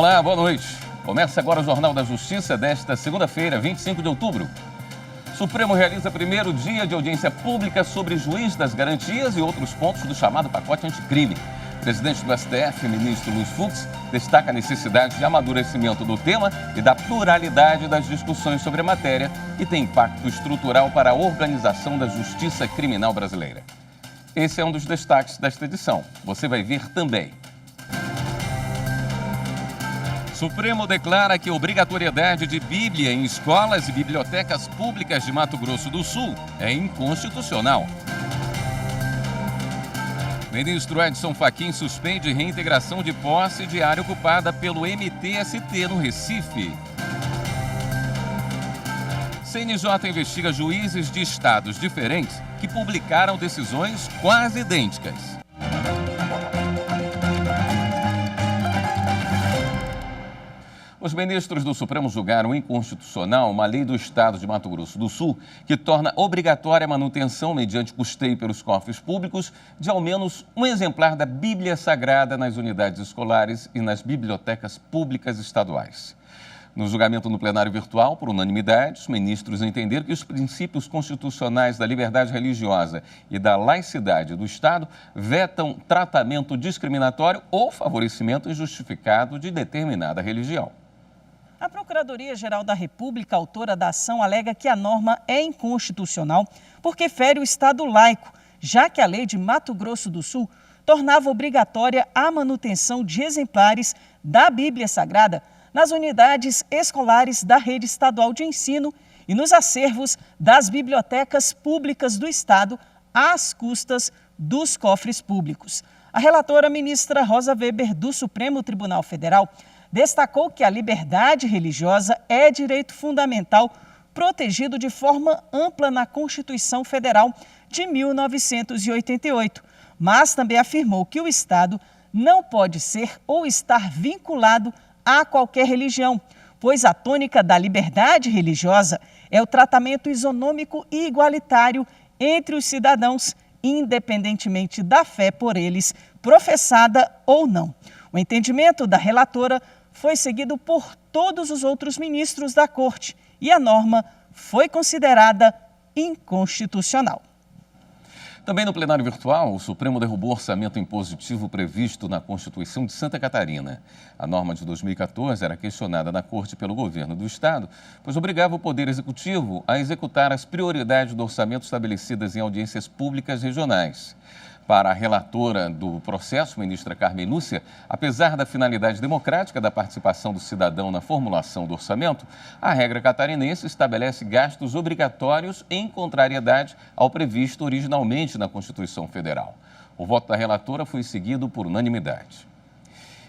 Olá, boa noite. Começa agora o Jornal da Justiça desta segunda-feira, 25 de outubro. Supremo realiza primeiro dia de audiência pública sobre juiz das garantias e outros pontos do chamado pacote anticrime. Presidente do STF, ministro Luiz Fux, destaca a necessidade de amadurecimento do tema e da pluralidade das discussões sobre a matéria, que tem impacto estrutural para a organização da justiça criminal brasileira. Esse é um dos destaques desta edição. Você vai ver também. Supremo declara que a obrigatoriedade de Bíblia em escolas e bibliotecas públicas de Mato Grosso do Sul é inconstitucional. Ministro Edson Fachin suspende reintegração de posse de área ocupada pelo MTST no Recife. CNJ investiga juízes de estados diferentes que publicaram decisões quase idênticas. Os ministros do Supremo julgaram inconstitucional uma lei do Estado de Mato Grosso do Sul que torna obrigatória a manutenção, mediante custeio pelos cofres públicos, de ao menos um exemplar da Bíblia Sagrada nas unidades escolares e nas bibliotecas públicas estaduais. No julgamento no plenário virtual, por unanimidade, os ministros entenderam que os princípios constitucionais da liberdade religiosa e da laicidade do Estado vetam tratamento discriminatório ou favorecimento injustificado de determinada religião. A Procuradoria-Geral da República, autora da ação, alega que a norma é inconstitucional porque fere o Estado laico, já que a lei de Mato Grosso do Sul tornava obrigatória a manutenção de exemplares da Bíblia Sagrada nas unidades escolares da rede estadual de ensino e nos acervos das bibliotecas públicas do Estado, às custas dos cofres públicos. A relatora ministra Rosa Weber, do Supremo Tribunal Federal, destacou que a liberdade religiosa é direito fundamental protegido de forma ampla na Constituição Federal de 1988, mas também afirmou que o Estado não pode ser ou estar vinculado a qualquer religião, pois a tônica da liberdade religiosa é o tratamento isonômico e igualitário entre os cidadãos, independentemente da fé por eles professada ou não. O entendimento da relatora foi seguido por todos os outros ministros da Corte e a norma foi considerada inconstitucional. Também no plenário virtual, o Supremo derrubou o orçamento impositivo previsto na Constituição de Santa Catarina. A norma de 2014 era questionada na Corte pelo governo do Estado, pois obrigava o Poder Executivo a executar as prioridades do orçamento estabelecidas em audiências públicas regionais. Para a relatora do processo, ministra Carmen Lúcia, apesar da finalidade democrática da participação do cidadão na formulação do orçamento, a regra catarinense estabelece gastos obrigatórios em contrariedade ao previsto originalmente na Constituição Federal. O voto da relatora foi seguido por unanimidade.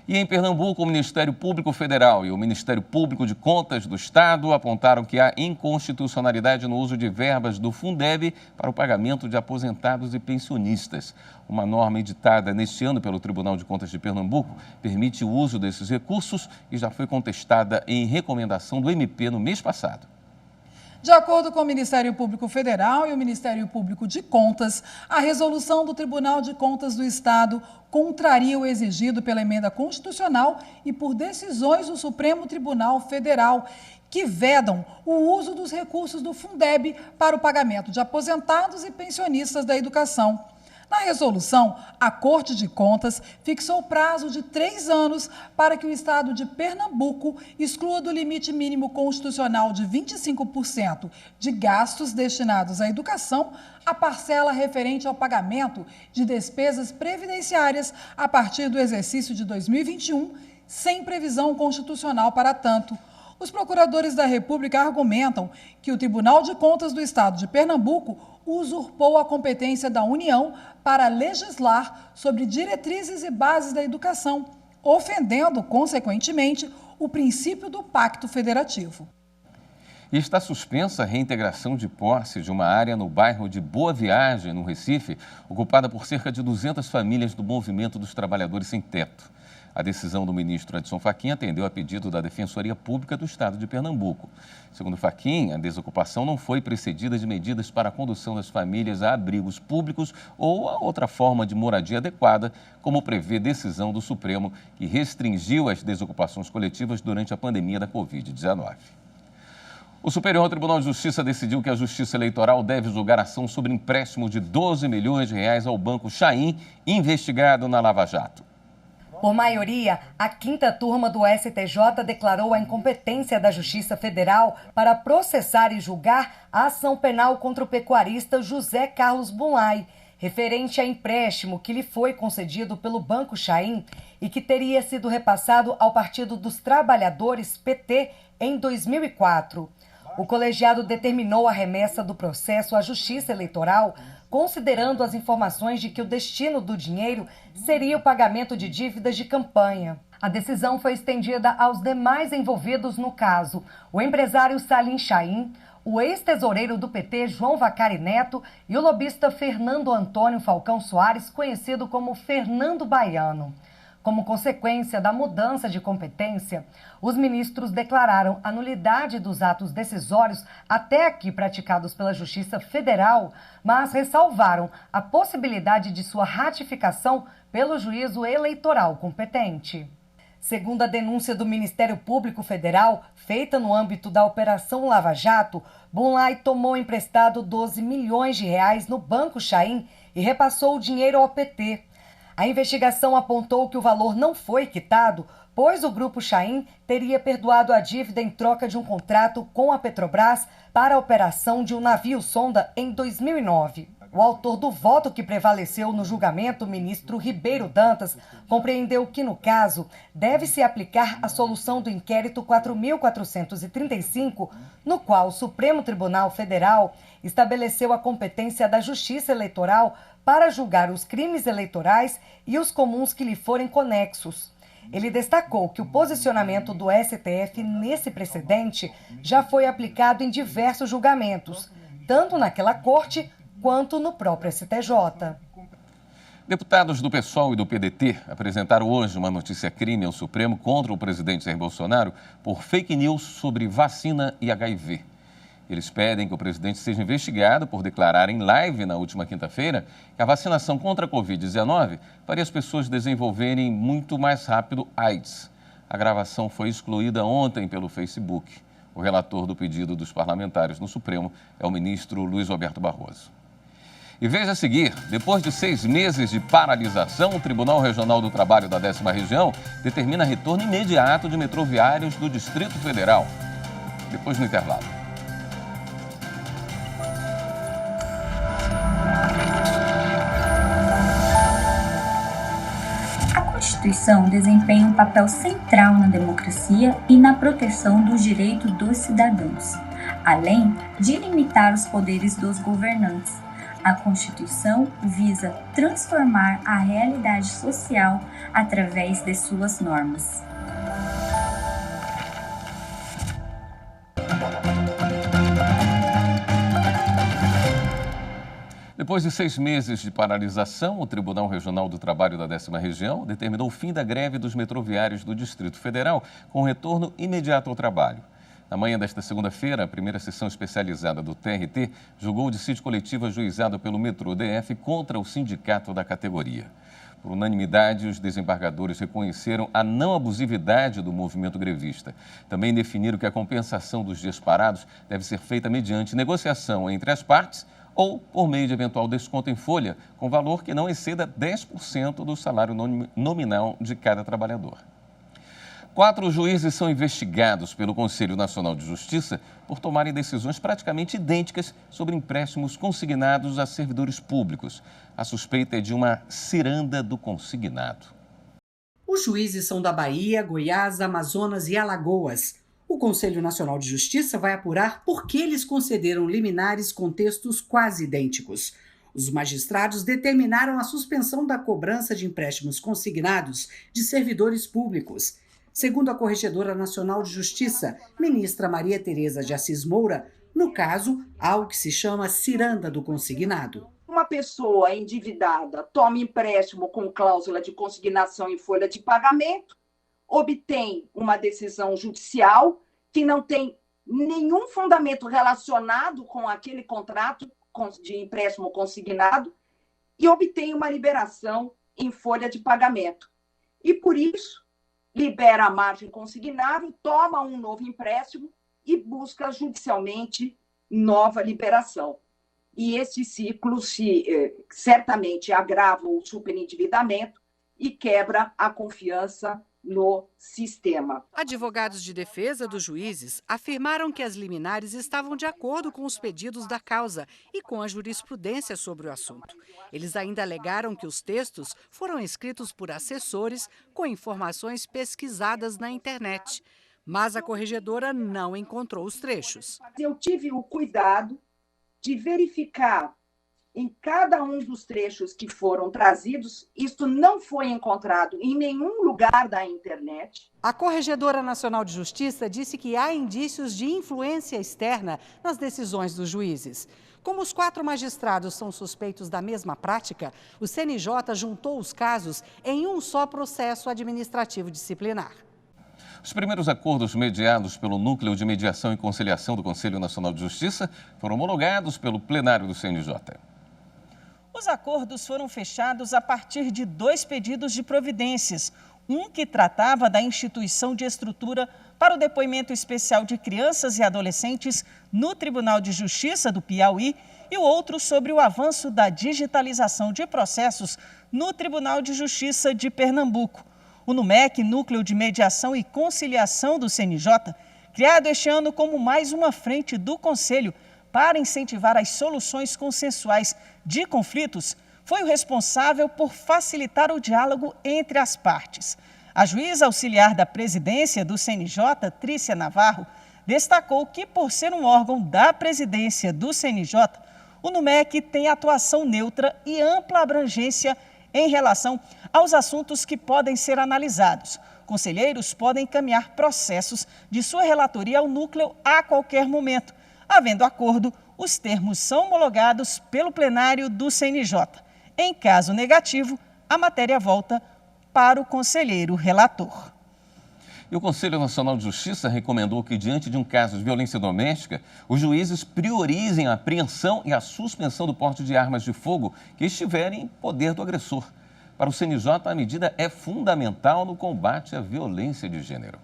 E em Pernambuco, o Ministério Público Federal e o Ministério Público de Contas do Estado apontaram que há inconstitucionalidade no uso de verbas do Fundeb para o pagamento de aposentados e pensionistas. Uma norma editada neste ano pelo Tribunal de Contas de Pernambuco permite o uso desses recursos e já foi contestada em recomendação do MP no mês passado. De acordo com o Ministério Público Federal e o Ministério Público de Contas, a resolução do Tribunal de Contas do Estado contraria o exigido pela emenda constitucional e por decisões do Supremo Tribunal Federal, que vedam o uso dos recursos do Fundeb para o pagamento de aposentados e pensionistas da educação. Na resolução, a Corte de Contas fixou prazo de 3 anos para que o Estado de Pernambuco exclua do limite mínimo constitucional de 25% de gastos destinados à educação a parcela referente ao pagamento de despesas previdenciárias a partir do exercício de 2021, sem previsão constitucional para tanto. Os procuradores da República argumentam que o Tribunal de Contas do Estado de Pernambuco usurpou a competência da União para legislar sobre diretrizes e bases da educação, ofendendo, consequentemente, o princípio do Pacto Federativo. E está suspensa a reintegração de posse de uma área no bairro de Boa Viagem, no Recife, ocupada por cerca de 200 famílias do Movimento dos Trabalhadores Sem Teto. A decisão do ministro Edson Fachin atendeu a pedido da Defensoria Pública do Estado de Pernambuco. Segundo Fachin, a desocupação não foi precedida de medidas para a condução das famílias a abrigos públicos ou a outra forma de moradia adequada, como prevê decisão do Supremo, que restringiu as desocupações coletivas durante a pandemia da Covid-19. O Superior Tribunal de Justiça decidiu que a Justiça Eleitoral deve julgar ação sobre empréstimo de 12 milhões de reais ao Banco Chain, investigado na Lava Jato. Por maioria, a quinta turma do STJ declarou a incompetência da Justiça Federal para processar e julgar a ação penal contra o pecuarista José Carlos Bunlai, referente a empréstimo que lhe foi concedido pelo Banco Chain e que teria sido repassado ao Partido dos Trabalhadores, PT, em 2004. O colegiado determinou a remessa do processo à Justiça Eleitoral, considerando as informações de que o destino do dinheiro seria o pagamento de dívidas de campanha. A decisão foi estendida aos demais envolvidos no caso: o empresário Salim Chain, o ex-tesoureiro do PT, João Vacari Neto, e o lobista Fernando Antônio Falcão Soares, conhecido como Fernando Baiano. Como consequência da mudança de competência, os ministros declararam a nulidade dos atos decisórios até aqui praticados pela Justiça Federal, mas ressalvaram a possibilidade de sua ratificação pelo juízo eleitoral competente. Segundo a denúncia do Ministério Público Federal, feita no âmbito da Operação Lava Jato, Bunlai tomou emprestado 12 milhões de reais no Banco Chain e repassou o dinheiro ao PT. A investigação apontou que o valor não foi quitado, pois o Grupo Chain teria perdoado a dívida em troca de um contrato com a Petrobras para a operação de um navio-sonda em 2009. O autor do voto que prevaleceu no julgamento, o ministro Ribeiro Dantas, compreendeu que, no caso, deve-se aplicar a solução do inquérito 4.435, no qual o Supremo Tribunal Federal estabeleceu a competência da Justiça Eleitoral para julgar os crimes eleitorais e os comuns que lhe forem conexos. Ele destacou que o posicionamento do STF nesse precedente já foi aplicado em diversos julgamentos, tanto naquela corte quanto no próprio STJ. Deputados do PSOL e do PDT apresentaram hoje uma notícia-crime ao Supremo contra o presidente Jair Bolsonaro por fake news sobre vacina e HIV. Eles pedem que o presidente seja investigado por declarar em live na última quinta-feira que a vacinação contra a Covid-19 faria as pessoas desenvolverem muito mais rápido AIDS. A gravação foi excluída ontem pelo Facebook. O relator do pedido dos parlamentares no Supremo é o ministro Luiz Roberto Barroso. E veja a seguir, depois de 6 meses de paralisação, o Tribunal Regional do Trabalho da 10ª Região determina retorno imediato de metroviários do Distrito Federal. Depois no intervalo. A Constituição desempenha um papel central na democracia e na proteção dos direitos dos cidadãos, além de limitar os poderes dos governantes. A Constituição visa transformar a realidade social através de suas normas. Depois de 6 meses de paralisação, o Tribunal Regional do Trabalho da 10ª Região determinou o fim da greve dos metroviários do Distrito Federal, com retorno imediato ao trabalho. Na manhã desta segunda-feira, a primeira sessão especializada do TRT julgou o dissídio coletivo ajuizado pelo Metrô DF contra o sindicato da categoria. Por unanimidade, os desembargadores reconheceram a não abusividade do movimento grevista. Também definiram que a compensação dos dias parados deve ser feita mediante negociação entre as partes ou por meio de eventual desconto em folha, com valor que não exceda 10% do salário nominal de cada trabalhador. 4 juízes são investigados pelo Conselho Nacional de Justiça por tomarem decisões praticamente idênticas sobre empréstimos consignados a servidores públicos. A suspeita é de uma ciranda do consignado. Os juízes são da Bahia, Goiás, Amazonas e Alagoas. O Conselho Nacional de Justiça vai apurar por que eles concederam liminares com textos quase idênticos. Os magistrados determinaram a suspensão da cobrança de empréstimos consignados de servidores públicos. Segundo a Corregedora Nacional de Justiça, ministra Maria Tereza de Assis Moura, no caso, há o que se chama ciranda do consignado. Uma pessoa endividada toma empréstimo com cláusula de consignação em folha de pagamento, obtém uma decisão judicial que não tem nenhum fundamento relacionado com aquele contrato de empréstimo consignado e obtém uma liberação em folha de pagamento. E, por isso, libera a margem consignável, toma um novo empréstimo e busca judicialmente nova liberação. E esse ciclo certamente agrava o superendividamento e quebra a confiança no sistema. Advogados de defesa dos juízes afirmaram que as liminares estavam de acordo com os pedidos da causa e com a jurisprudência sobre o assunto. Eles ainda alegaram que os textos foram escritos por assessores com informações pesquisadas na internet. Mas a corregedora não encontrou os trechos. Eu tive o cuidado de verificar em cada um dos trechos que foram trazidos, isso não foi encontrado em nenhum lugar da internet. A Corregedora Nacional de Justiça disse que há indícios de influência externa nas decisões dos juízes. Como os 4 magistrados são suspeitos da mesma prática, o CNJ juntou os casos em um só processo administrativo disciplinar. Os primeiros acordos mediados pelo Núcleo de Mediação e Conciliação do Conselho Nacional de Justiça foram homologados pelo plenário do CNJ. Os acordos foram fechados a partir de 2 pedidos de providências. Um que tratava da instituição de estrutura para o depoimento especial de crianças e adolescentes no Tribunal de Justiça do Piauí e o outro sobre o avanço da digitalização de processos no Tribunal de Justiça de Pernambuco. O NUMEC, Núcleo de Mediação e Conciliação do CNJ, criado este ano como mais uma frente do Conselho para incentivar as soluções consensuais de conflitos, foi o responsável por facilitar o diálogo entre as partes. A juíza auxiliar da presidência do CNJ, Trícia Navarro, destacou que, por ser um órgão da presidência do CNJ, o NUMEC tem atuação neutra e ampla abrangência em relação aos assuntos que podem ser analisados. Conselheiros podem encaminhar processos de sua relatoria ao núcleo a qualquer momento. Havendo acordo, os termos são homologados pelo plenário do CNJ. Em caso negativo, a matéria volta para o conselheiro relator. E o Conselho Nacional de Justiça recomendou que, diante de um caso de violência doméstica, os juízes priorizem a apreensão e a suspensão do porte de armas de fogo que estiverem em poder do agressor. Para o CNJ, a medida é fundamental no combate à violência de gênero.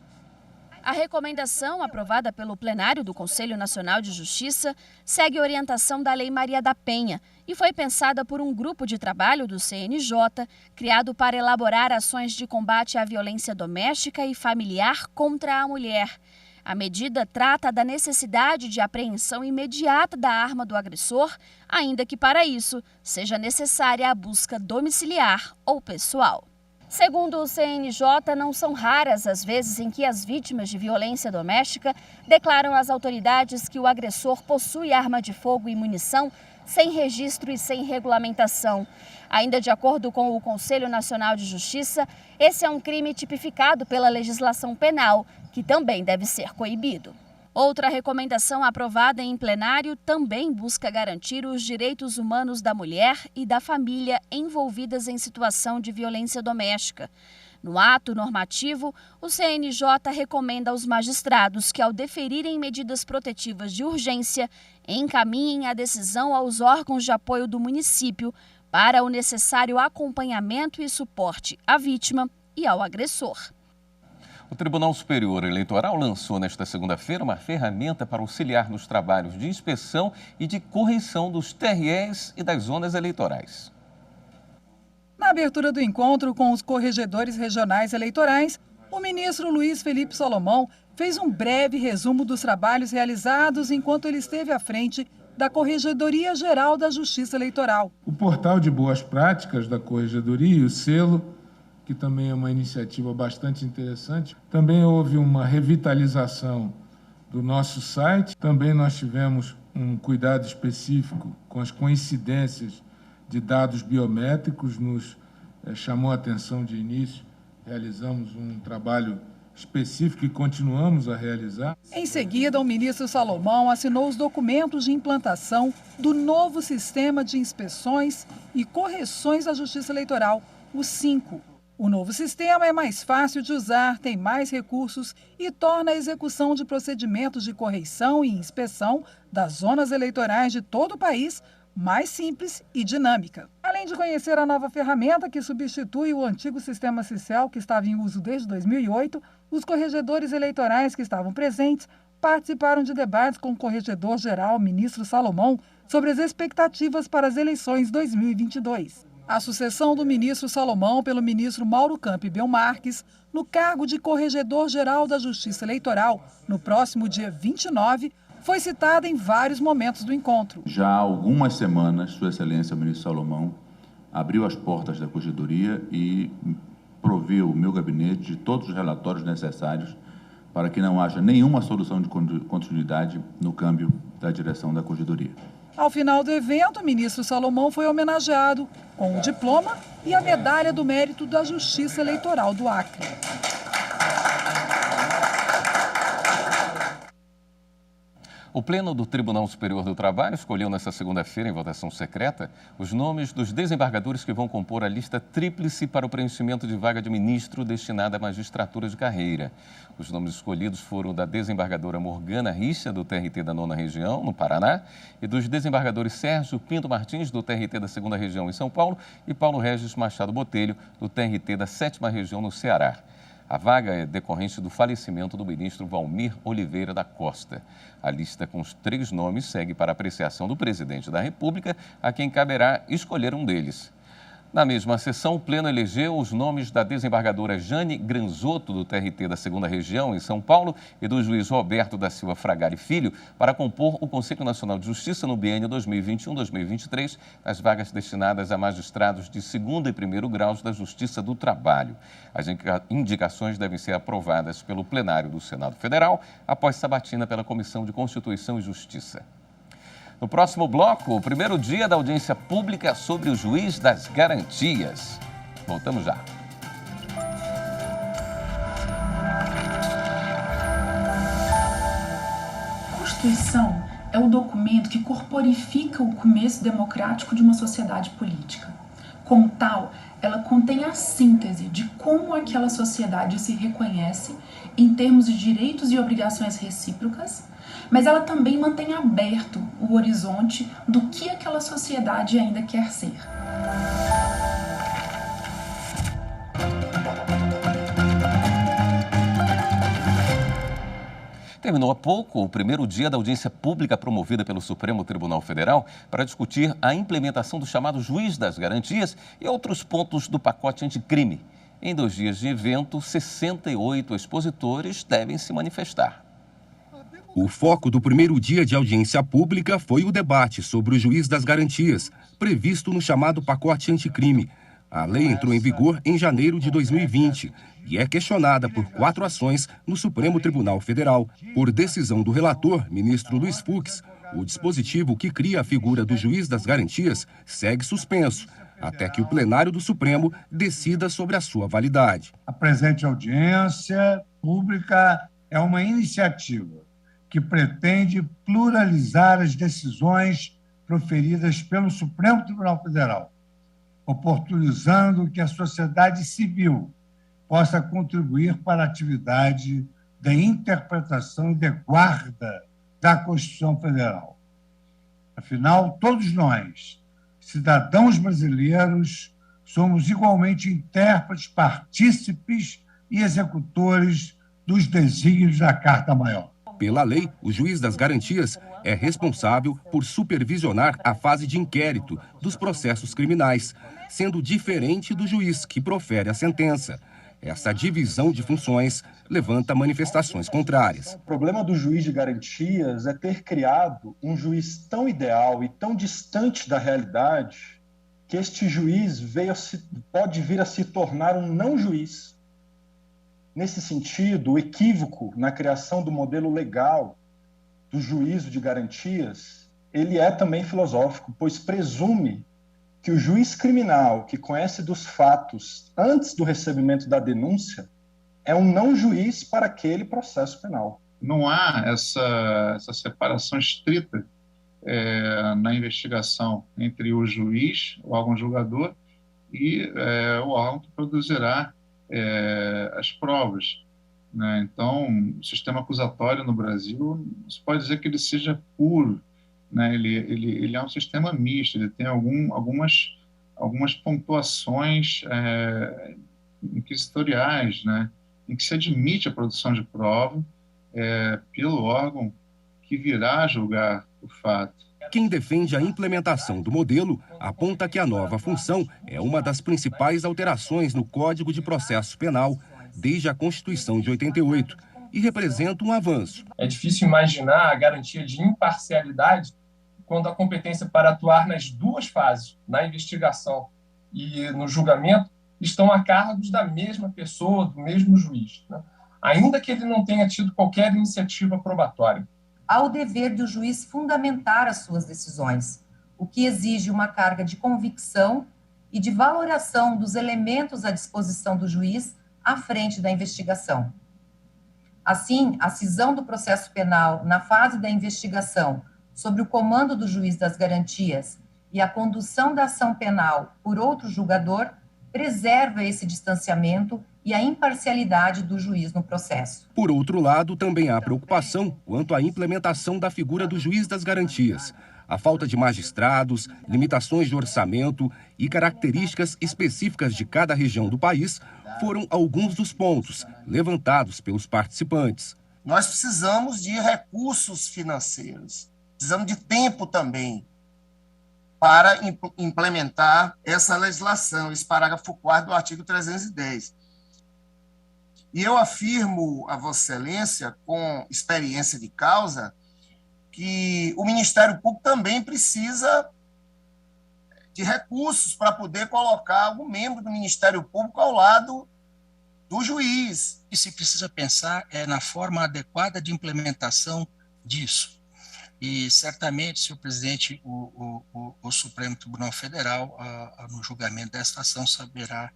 A recomendação, aprovada pelo plenário do Conselho Nacional de Justiça, segue a orientação da Lei Maria da Penha e foi pensada por um grupo de trabalho do CNJ, criado para elaborar ações de combate à violência doméstica e familiar contra a mulher. A medida trata da necessidade de apreensão imediata da arma do agressor, ainda que para isso seja necessária a busca domiciliar ou pessoal. Segundo o CNJ, não são raras as vezes em que as vítimas de violência doméstica declaram às autoridades que o agressor possui arma de fogo e munição sem registro e sem regulamentação. Ainda de acordo com o Conselho Nacional de Justiça, esse é um crime tipificado pela legislação penal, que também deve ser coibido. Outra recomendação aprovada em plenário também busca garantir os direitos humanos da mulher e da família envolvidas em situação de violência doméstica. No ato normativo, o CNJ recomenda aos magistrados que, ao deferirem medidas protetivas de urgência, encaminhem a decisão aos órgãos de apoio do município para o necessário acompanhamento e suporte à vítima e ao agressor. O Tribunal Superior Eleitoral lançou nesta segunda-feira uma ferramenta para auxiliar nos trabalhos de inspeção e de correção dos TREs e das zonas eleitorais. Na abertura do encontro com os corregedores regionais eleitorais, o ministro Luiz Felipe Solomão fez um breve resumo dos trabalhos realizados enquanto ele esteve à frente da Corregedoria Geral da Justiça Eleitoral. O portal de boas práticas da Corregedoria e o selo, que também é uma iniciativa bastante interessante. Também houve uma revitalização do nosso site. Também nós tivemos um cuidado específico com as coincidências de dados biométricos. Nos chamou a atenção de início. Realizamos um trabalho específica e continuamos a realizar. Em seguida, o ministro Salomão assinou os documentos de implantação do novo sistema de inspeções e correções da Justiça Eleitoral, o 5. O novo sistema é mais fácil de usar, tem mais recursos e torna a execução de procedimentos de correição e inspeção das zonas eleitorais de todo o país mais simples e dinâmica. Além de conhecer a nova ferramenta que substitui o antigo sistema CICEL, que estava em uso desde 2008, os corregedores eleitorais que estavam presentes participaram de debates com o corregedor-geral, ministro Salomão, sobre as expectativas para as eleições 2022. A sucessão do ministro Salomão pelo ministro Mauro Campbell Marques no cargo de corregedor-geral da Justiça Eleitoral no próximo dia 29 foi citada em vários momentos do encontro. Já há algumas semanas, Sua Excelência, o ministro Salomão, abriu as portas da Corregedoria e proveu o meu gabinete de todos os relatórios necessários para que não haja nenhuma solução de continuidade no câmbio da direção da Corregedoria. Ao final do evento, o ministro Salomão foi homenageado com o diploma e a medalha do mérito da Justiça Eleitoral do Acre. O Pleno do Tribunal Superior do Trabalho escolheu nesta segunda-feira, em votação secreta, os nomes dos desembargadores que vão compor a lista tríplice para o preenchimento de vaga de ministro destinada à magistratura de carreira. Os nomes escolhidos foram da desembargadora Morgana Richa, do TRT da 9ª Região, no Paraná, e dos desembargadores Sérgio Pinto Martins, do TRT da 2ª Região, em São Paulo, e Paulo Regis Machado Botelho, do TRT da 7ª Região, no Ceará. A vaga é decorrente do falecimento do ministro Valmir Oliveira da Costa. A lista com os 3 nomes segue para apreciação do presidente da República, a quem caberá escolher um deles. Na mesma sessão, o Pleno elegeu os nomes da desembargadora Jane Granzotto, do TRT da 2ª Região, em São Paulo, e do juiz Roberto da Silva Fragari Filho, para compor o Conselho Nacional de Justiça no biênio 2021-2023, nas vagas destinadas a magistrados de 2º e 1º graus da Justiça do Trabalho. As indicações devem ser aprovadas pelo plenário do Senado Federal, após sabatina pela Comissão de Constituição e Justiça. No próximo bloco, o primeiro dia da audiência pública sobre o juiz das garantias. Voltamos já. A Constituição é o documento que corporifica o começo democrático de uma sociedade política. Como tal, ela contém a síntese de como aquela sociedade se reconhece em termos de direitos e obrigações recíprocas, mas ela também mantém aberto o horizonte do que aquela sociedade ainda quer ser. Terminou há pouco o primeiro dia da audiência pública promovida pelo Supremo Tribunal Federal para discutir a implementação do chamado Juiz das Garantias e outros pontos do pacote anticrime. Em 2 dias de evento, 68 expositores devem se manifestar. O foco do primeiro dia de audiência pública foi o debate sobre o Juiz das Garantias, previsto no chamado pacote anticrime. A lei entrou em vigor em janeiro de 2020 e é questionada por 4 ações no Supremo Tribunal Federal. Por decisão do relator, ministro Luiz Fux, o dispositivo que cria a figura do Juiz das Garantias segue suspenso, até que o plenário do Supremo decida sobre a sua validade. A presente audiência pública é uma iniciativa que pretende pluralizar as decisões proferidas pelo Supremo Tribunal Federal, oportunizando que a sociedade civil possa contribuir para a atividade de interpretação e de guarda da Constituição Federal. Afinal, todos nós, cidadãos brasileiros, somos igualmente intérpretes, partícipes e executores dos desígnios da Carta Maior. Pela lei, o Juiz das Garantias é responsável por supervisionar a fase de inquérito dos processos criminais, sendo diferente do juiz que profere a sentença. Essa divisão de funções levanta manifestações contrárias. O problema do juiz de garantias é ter criado um juiz tão ideal e tão distante da realidade que este juiz pode vir a se tornar um não juiz. Nesse sentido, o equívoco na criação do modelo legal do juízo de garantias, ele é também filosófico, pois presume que o juiz criminal que conhece dos fatos antes do recebimento da denúncia é um não juiz para aquele processo penal. Não há essa separação estrita na investigação entre o juiz, o órgão julgador, e o órgão que produzirá as provas, né? Então, o sistema acusatório no Brasil, se pode dizer que ele seja puro, né? Ele é um sistema misto, ele tem algumas pontuações inquisitoriais, né? Em que se admite a produção de prova pelo órgão que virá julgar o fato. Quem defende a implementação do modelo aponta que a nova função é uma das principais alterações no Código de Processo Penal desde a Constituição de 88 e representa um avanço. É difícil imaginar a garantia de imparcialidade quando a competência para atuar nas duas fases, na investigação e no julgamento, estão a cargo da mesma pessoa, do mesmo juiz, né? Ainda que ele não tenha tido qualquer iniciativa probatória. Há o dever do juiz fundamentar as suas decisões, o que exige uma carga de convicção e de valoração dos elementos à disposição do juiz à frente da investigação. Assim, a cisão do processo penal na fase da investigação, sob o comando do juiz das garantias, e a condução da ação penal por outro julgador, preserva esse distanciamento e a imparcialidade do juiz no processo. Por outro lado, também há preocupação quanto à implementação da figura do juiz das garantias. A falta de magistrados, limitações de orçamento e características específicas de cada região do país foram alguns dos pontos levantados pelos participantes. Nós precisamos de recursos financeiros, precisamos de tempo também para implementar essa legislação, esse parágrafo 4º do artigo 310. E eu afirmo a Vossa Excelência, com experiência de causa, que o Ministério Público também precisa de recursos para poder colocar algum membro do Ministério Público ao lado do juiz. E se precisa pensar na forma adequada de implementação disso. E certamente, senhor presidente, o Supremo Tribunal Federal, no julgamento desta ação, saberá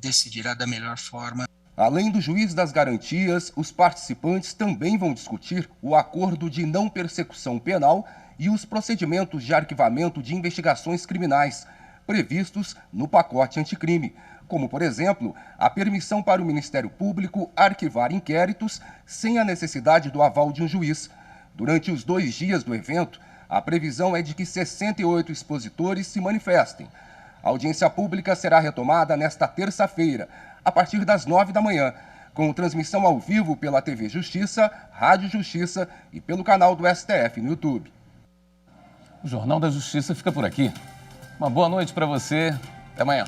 decidirá da melhor forma. Além do juiz das garantias, os participantes também vão discutir o acordo de não persecução penal e os procedimentos de arquivamento de investigações criminais previstos no pacote anticrime, como, por exemplo, a permissão para o Ministério Público arquivar inquéritos sem a necessidade do aval de um juiz. Durante os 2 dias do evento, a previsão é de que 68 expositores se manifestem. A audiência pública será retomada nesta terça-feira, a partir das 9 da manhã, com transmissão ao vivo pela TV Justiça, Rádio Justiça e pelo canal do STF no YouTube. O Jornal da Justiça fica por aqui. Uma boa noite para você. Até amanhã.